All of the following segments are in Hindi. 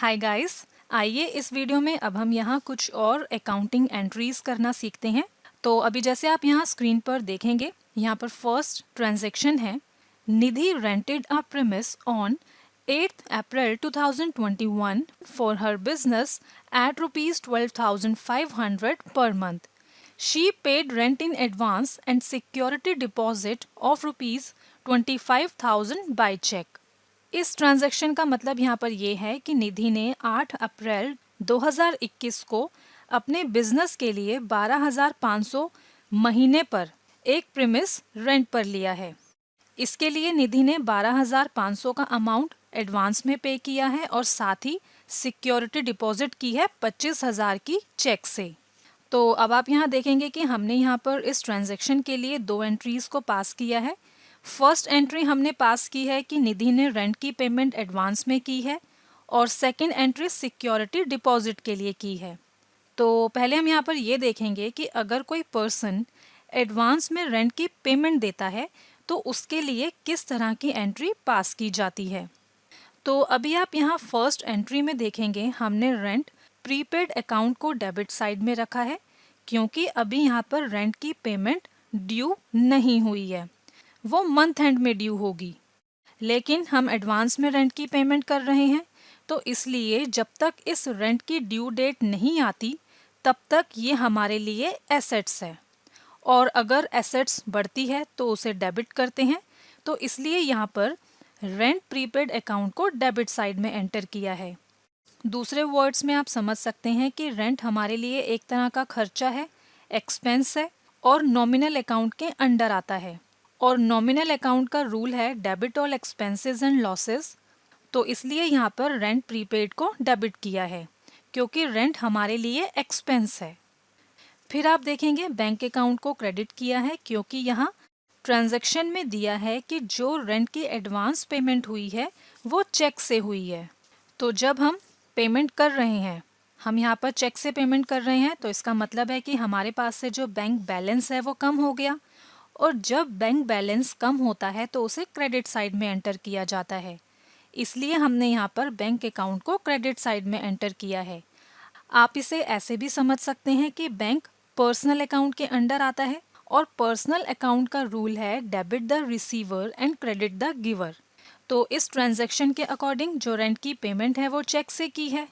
हाय गाइस, आइए इस वीडियो में अब हम यहाँ कुछ और अकाउंटिंग एंट्रीज करना सीखते हैं। तो अभी जैसे आप यहाँ स्क्रीन पर देखेंगे, यहाँ पर फर्स्ट ट्रांजैक्शन है, Nidhi rented a premise on 8th April 2021 for her business at rupees 12,500 per month. She paid rent in advance and security deposit of rupees 25,000 by check. इस ट्रांजैक्शन का मतलब यहाँ पर ये है कि निधि ने 8 अप्रैल 2021 को अपने बिजनेस के लिए 12,500 महीने पर एक प्रीमिस रेंट पर लिया है। इसके लिए निधि ने 12,500 का अमाउंट एडवांस में पे किया है और साथ ही सिक्योरिटी डिपॉजिट की है 25,000 की चेक से। तो अब आप यहाँ देखेंगे कि हमने यहाँ पर इस ट्रांजैक्शन के लिए दो एंट्रीज को पास किया है। फर्स्ट एंट्री हमने पास की है कि निधि ने रेंट की पेमेंट एडवांस में की है और सेकंड एंट्री सिक्योरिटी डिपॉजिट के लिए की है। तो पहले हम यहाँ पर ये देखेंगे कि अगर कोई पर्सन एडवांस में रेंट की पेमेंट देता है तो उसके लिए किस तरह की एंट्री पास की जाती है। तो अभी आप यहाँ फर्स्ट एंट्री में देखेंगे हमने रेंट प्रीपेड अकाउंट को डेबिट साइड में रखा है क्योंकि अभी यहाँ पर रेंट की पेमेंट ड्यू नहीं हुई है, वो मंथ एंड में ड्यू होगी। लेकिन हम एडवांस में रेंट की पेमेंट कर रहे हैं तो इसलिए जब तक इस रेंट की ड्यू डेट नहीं आती तब तक ये हमारे लिए एसेट्स है और अगर एसेट्स बढ़ती है तो उसे डेबिट करते हैं। तो इसलिए यहाँ पर रेंट प्रीपेड अकाउंट को डेबिट साइड में एंटर किया है। दूसरे वर्ड्स में आप समझ सकते हैं कि रेंट हमारे लिए एक तरह का खर्चा है, एक्सपेंस है और नॉमिनल अकाउंट के अंडर आता है और नॉमिनल अकाउंट का रूल है debit all expenses and losses. तो इसलिए यहाँ पर रेंट प्रीपेड को डेबिट किया है क्योंकि रेंट हमारे लिए एक्सपेंस है। फिर आप देखेंगे बैंक अकाउंट को क्रेडिट किया है क्योंकि यहाँ ट्रांजैक्शन में दिया है कि जो रेंट की एडवांस पेमेंट हुई है वो चेक से हुई है। तो जब हम पेमेंट कर रहे हैं, हम यहाँ पर चेक से पेमेंट कर रहे हैं तो इसका मतलब है कि हमारे पास से जो बैंक बैलेंस है वो कम हो गया और जब बैंक बैलेंस कम होता है तो उसे क्रेडिट साइड में एंटर किया जाता है। इसलिए हमने यहाँ पर बैंक अकाउंट को क्रेडिट साइड में एंटर किया है। आप इसे ऐसे भी समझ सकते हैं कि बैंक पर्सनल अकाउंट के अंडर आता है और पर्सनल अकाउंट का रूल है debit the receiver and credit the giver. तो इस ट्रांजैक्शन के अकॉर्डिंग जो रेंट की पेमेंट है वो चेक से की है,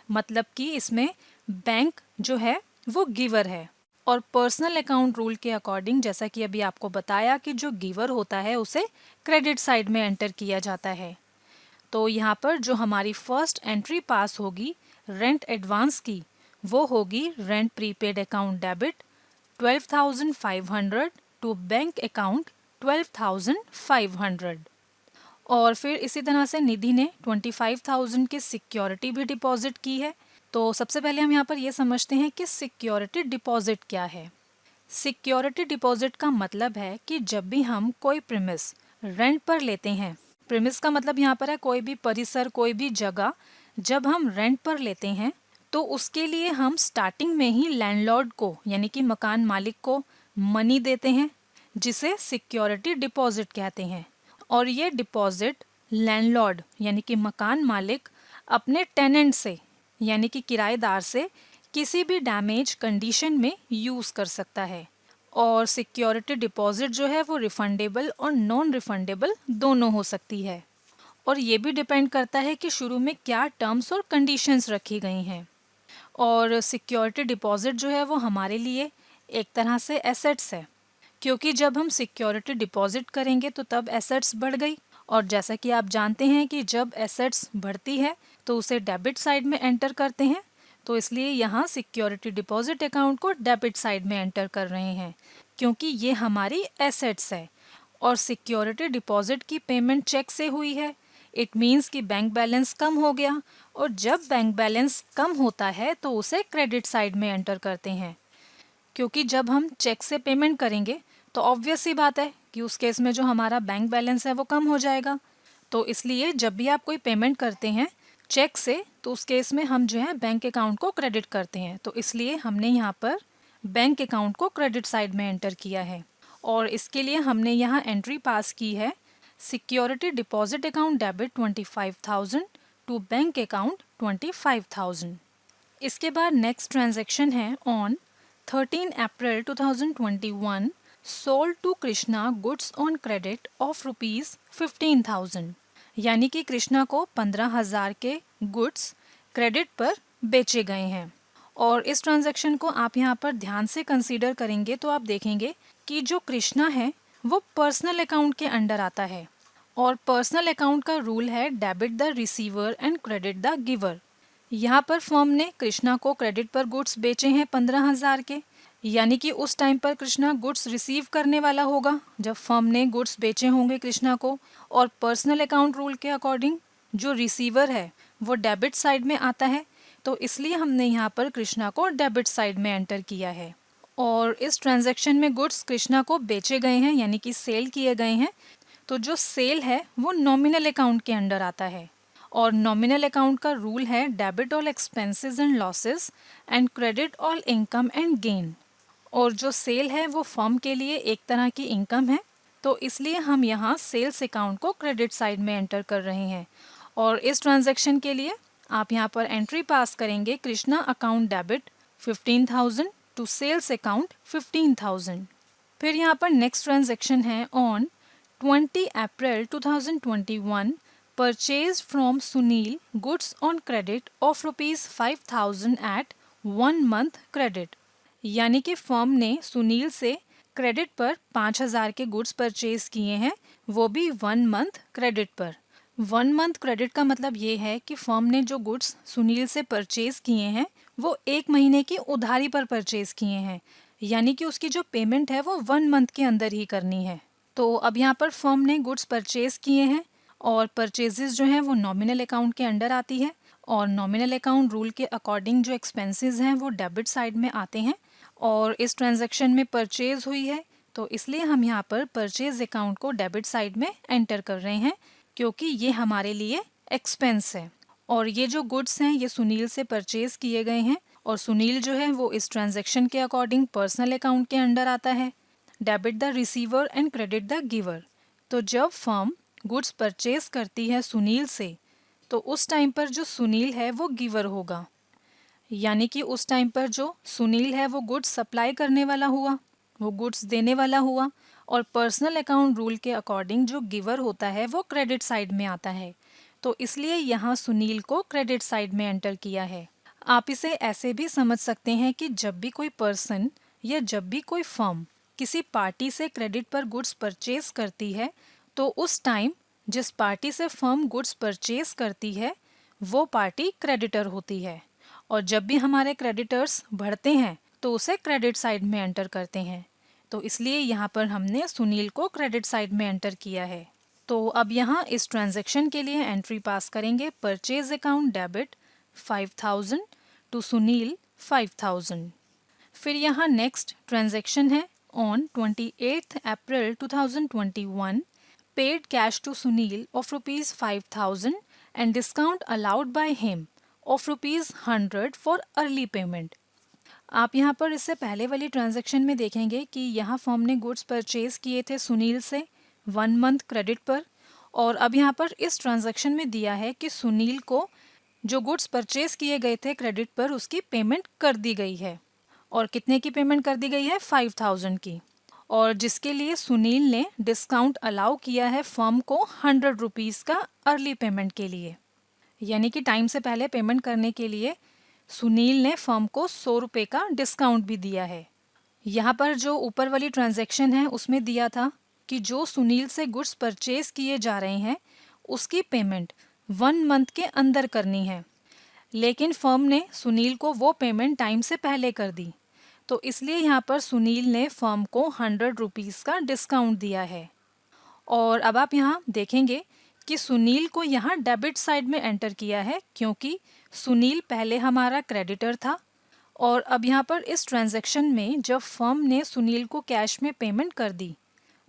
मतलब कि इसमें बैंक जो है वो गिवर है और पर्सनल अकाउंट रूल के अकॉर्डिंग जैसा कि अभी आपको बताया कि जो गिवर होता है उसे क्रेडिट साइड में एंटर किया जाता है। तो यहाँ पर जो हमारी फर्स्ट एंट्री पास होगी रेंट एडवांस की वो होगी rent prepaid account debit 12,500 to bank account 12,500। और फिर इसी तरह से निधि ने 25,000 की सिक्योरिटी भी डिपॉजिट की है। तो सबसे पहले हम यहाँ पर ये समझते हैं कि सिक्योरिटी डिपॉजिट क्या है। सिक्योरिटी डिपॉजिट का मतलब है कि जब भी हम कोई प्रीमिस रेंट पर लेते हैं, प्रीमिस का मतलब यहाँ पर है कोई भी परिसर, कोई भी जगह, जब हम रेंट पर लेते हैं तो उसके लिए हम स्टार्टिंग में ही लैंडलॉर्ड को यानी कि मकान मालिक को मनी देते हैं जिसे सिक्योरिटी डिपॉजिट कहते हैं और ये डिपॉजिट लैंडलॉर्ड यानी कि मकान मालिक अपने टेनेंट से यानी कि किराएदार से किसी भी डैमेज कंडीशन में यूज़ कर सकता है। और सिक्योरिटी डिपॉजिट जो है वो रिफंडेबल और नॉन रिफंडेबल दोनों हो सकती है और ये भी डिपेंड करता है कि शुरू में क्या टर्म्स और कंडीशंस रखी गई हैं। और सिक्योरिटी डिपॉजिट जो है वो हमारे लिए एक तरह से एसेट्स है क्योंकि जब हम सिक्योरिटी डिपॉजिट करेंगे तो तब एसेट्स बढ़ गई और जैसा कि आप जानते हैं कि जब एसेट्स बढ़ती है तो उसे डेबिट साइड में एंटर करते हैं। तो इसलिए यहाँ सिक्योरिटी डिपॉजिट अकाउंट को डेबिट साइड में एंटर कर रहे हैं क्योंकि ये हमारी एसेट्स है और सिक्योरिटी डिपॉजिट की पेमेंट चेक से हुई है। इट मीन्स कि बैंक बैलेंस कम हो गया और जब बैंक बैलेंस कम होता है तो उसे क्रेडिट साइड में एंटर करते हैं क्योंकि जब हम चेक से पेमेंट करेंगे तो ऑब्वियस सी बात है कि उस केस में जो हमारा बैंक बैलेंस है वो कम हो जाएगा। तो इसलिए जब भी आप कोई पेमेंट करते हैं चेक से तो उस केस में हम जो है बैंक अकाउंट को क्रेडिट करते हैं। तो इसलिए हमने यहाँ पर बैंक अकाउंट को क्रेडिट साइड में एंटर किया है और इसके लिए हमने यहाँ एंट्री पास की है security deposit account debit 25,000 to bank account 25,000। इसके बाद नेक्स्ट ट्रांजैक्शन है on 13 April 2021 sold to Krishna goods on credit of ₹15,000, यानी कि कृष्णा को 15,000 के गुड्स क्रेडिट पर बेचे गए हैं। और इस ट्रांजैक्शन को आप यहाँ पर ध्यान से कंसीडर करेंगे तो आप देखेंगे कि जो कृष्णा है वो पर्सनल अकाउंट के अंडर आता है और पर्सनल अकाउंट का रूल है debit the receiver and credit the giver. यहाँ पर फर्म ने कृष्णा को क्रेडिट पर गुड्स बेचे हैं 15,000 के, यानी कि उस टाइम पर कृष्णा गुड्स रिसीव करने वाला होगा जब फर्म ने गुड्स बेचे होंगे कृष्णा को। और पर्सनल अकाउंट रूल के अकॉर्डिंग जो रिसीवर है वो डेबिट साइड में आता है, तो इसलिए हमने यहाँ पर कृष्णा को डेबिट साइड में एंटर किया है। और इस ट्रांजैक्शन में गुड्स कृष्णा को बेचे गए हैं यानी कि सेल किए गए हैं, तो जो सेल है वो नॉमिनल अकाउंट के अंडर आता है। और नॉमिनल अकाउंट का रूल है debit all expenses and losses and credit all income and gain. और जो सेल है वो फर्म के लिए एक तरह की इनकम है, तो इसलिए हम यहाँ सेल्स अकाउंट को क्रेडिट साइड में एंटर कर रहे हैं। और इस ट्रांजैक्शन के लिए आप यहाँ पर एंट्री पास करेंगे Krishna account debit 15,000 to sales account 15,000। फिर यहाँ पर नेक्स्ट ट्रांजैक्शन है on 20 April 2021 purchase from Sunil goods on credit of ₹5,000 at 1 month credit, यानी कि फर्म ने सुनील से क्रेडिट पर 5,000 के गुड्स परचेज किए हैं, वो भी 1 मंथ क्रेडिट पर। 1 मंथ क्रेडिट का मतलब ये है कि फर्म ने जो गुड्स सुनील से परचेज किए हैं वो 1 महीने की उधारी पर परचेज किए हैं, यानी कि उसकी जो पेमेंट है वो 1 मंथ के अंदर ही करनी है। तो अब यहाँ पर फर्म ने गुड्स परचेज किए हैं और परचेजेस जो हैं वो नॉमिनल अकाउंट के अंडर आती है और नॉमिनल अकाउंट रूल के अकॉर्डिंग जो एक्सपेंसेस हैं वो डेबिट साइड में आते हैं। और इस ट्रांजैक्शन में परचेज हुई है तो इसलिए हम यहाँ पर परचेज अकाउंट को डेबिट साइड में एंटर कर रहे हैं, क्योंकि ये हमारे लिए एक्सपेंस है। और ये जो गुड्स हैं ये सुनील से परचेज किए गए हैं और सुनील जो है वो इस ट्रांजैक्शन के अकॉर्डिंग पर्सनल अकाउंट के अंडर आता है, debit the receiver and credit the giver. तो जब फर्म गुड्स परचेज करती है सुनील से तो उस टाइम पर जो सुनील है वो गिवर होगा, यानी कि उस टाइम पर जो सुनील है वो गुड्स सप्लाई करने वाला हुआ, वो गुड्स देने वाला हुआ। और पर्सनल अकाउंट रूल के अकॉर्डिंग जो गिवर होता है वो क्रेडिट साइड में आता है, तो इसलिए यहाँ सुनील को क्रेडिट साइड में एंटर किया है। आप इसे ऐसे भी समझ सकते हैं कि जब भी कोई पर्सन या जब भी कोई फर्म किसी पार्टी से क्रेडिट पर गुड्स परचेज करती है तो उस टाइम जिस पार्टी से फर्म गुड्स परचेज करती है वो पार्टी क्रेडिटर होती है, और जब भी हमारे क्रेडिटर्स बढ़ते हैं तो उसे क्रेडिट साइड में एंटर करते हैं। तो इसलिए यहाँ पर हमने सुनील को क्रेडिट साइड में एंटर किया है। तो अब यहाँ इस ट्रांजैक्शन के लिए एंट्री पास करेंगे purchase account debit 5,000 to Sunil 5,000। फिर यहाँ नेक्स्ट ट्रांजैक्शन है on 28 April 2021 paid cash to Sunil of ₹5,000 and discount allowed by him of ₹100 for early payment. आप यहाँ पर इससे पहले वाली ट्रांजैक्शन में देखेंगे कि यहाँ फर्म ने गुड्स परचेज किए थे सुनील से 1 मंथ क्रेडिट पर, और अब यहाँ पर इस ट्रांजैक्शन में दिया है कि सुनील को जो गुड्स परचेज किए गए थे क्रेडिट पर उसकी पेमेंट कर दी गई है। और कितने की पेमेंट कर दी गई है? 5,000 की, और जिसके लिए सुनील ने डिस्काउंट अलाउ किया है फर्म को 100 रुपीज़ का अर्ली पेमेंट के लिए, यानी कि टाइम से पहले पेमेंट करने के लिए सुनील ने फर्म को 100 रुपये का डिस्काउंट भी दिया है। यहाँ पर जो ऊपर वाली ट्रांजैक्शन है उसमें दिया था कि जो सुनील से गुड्स परचेज किए जा रहे हैं उसकी पेमेंट 1 मंथ के अंदर करनी है, लेकिन फर्म ने सुनील को वो पेमेंट टाइम से पहले कर दी, तो इसलिए यहाँ पर सुनील ने फर्म को 100 रुपीज़ का डिस्काउंट दिया है। और अब आप यहाँ देखेंगे कि सुनील को यहाँ डेबिट साइड में एंटर किया है, क्योंकि सुनील पहले हमारा क्रेडिटर था। और अब यहाँ पर इस ट्रांजैक्शन में जब फर्म ने सुनील को कैश में पेमेंट कर दी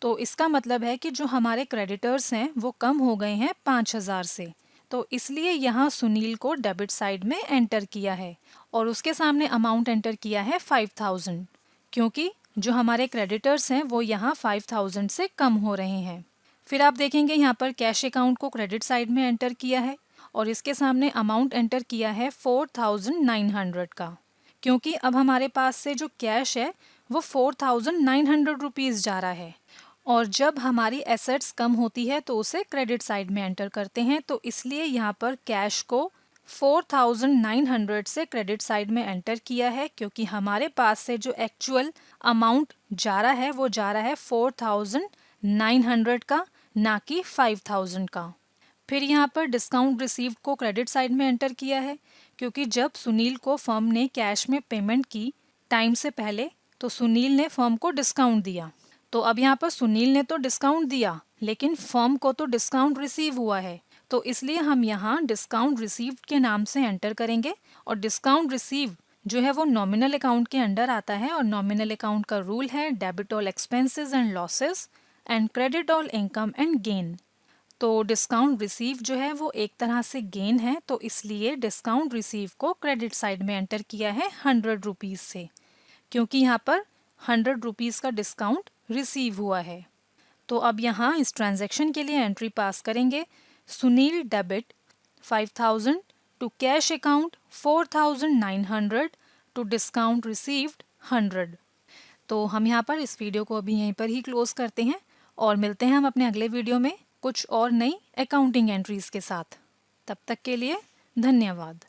तो इसका मतलब है कि जो हमारे क्रेडिटर्स हैं वो कम हो गए हैं 5,000 से, तो इसलिए यहाँ सुनील को डेबिट साइड में एंटर किया है और उसके सामने अमाउंट एंटर किया है 5,000, क्योंकि जो हमारे क्रेडिटर्स हैं वो यहाँ 5,000 से कम हो रहे हैं। फिर आप देखेंगे यहाँ पर कैश अकाउंट को क्रेडिट साइड में एंटर किया है और इसके सामने अमाउंट एंटर किया है 4900 का, क्योंकि अब हमारे पास से जो कैश है वो 4900 रुपीज़ जा रहा है। और जब हमारी एसेट्स कम होती है तो उसे क्रेडिट साइड में एंटर करते हैं, तो इसलिए यहाँ पर कैश को 4900 से क्रेडिट साइड में एंटर किया है, क्योंकि हमारे पास से जो एक्चुअल अमाउंट जा रहा है वो जा रहा है 4900 का, ना कि 5000 का। फिर यहाँ पर डिस्काउंट रिसीव्ड को क्रेडिट साइड में एंटर किया है, क्योंकि जब सुनील को फर्म ने कैश में पेमेंट की टाइम से पहले तो सुनील ने फर्म को डिस्काउंट दिया। तो अब यहाँ पर सुनील ने तो डिस्काउंट दिया लेकिन फर्म को तो डिस्काउंट रिसीव हुआ है, तो इसलिए हम यहाँ डिस्काउंट रिसीव्ड के नाम से एंटर करेंगे। और डिस्काउंट रिसीव जो है वो नॉमिनल अकाउंट के अंडर आता है, और नॉमिनल अकाउंट का रूल है debit all expenses and losses and credit all income and gain. तो डिस्काउंट रिसीव जो है वो एक तरह से गेन है, तो इसलिए डिस्काउंट रिसीव को क्रेडिट साइड में एंटर किया है 100 रुपीज़ से, क्योंकि यहाँ पर 100 रुपीज़ का डिस्काउंट रिसीव हुआ है। तो अब यहाँ इस ट्रांजैक्शन के लिए एंट्री पास करेंगे, Sunil debit 5000 to cash account 4900 to discount received 100। तो हम यहाँ पर इस वीडियो को अभी यहीं पर ही क्लोज करते हैं और मिलते हैं हम अपने अगले वीडियो में कुछ और नई अकाउंटिंग एंट्रीज के साथ। तब तक के लिए धन्यवाद।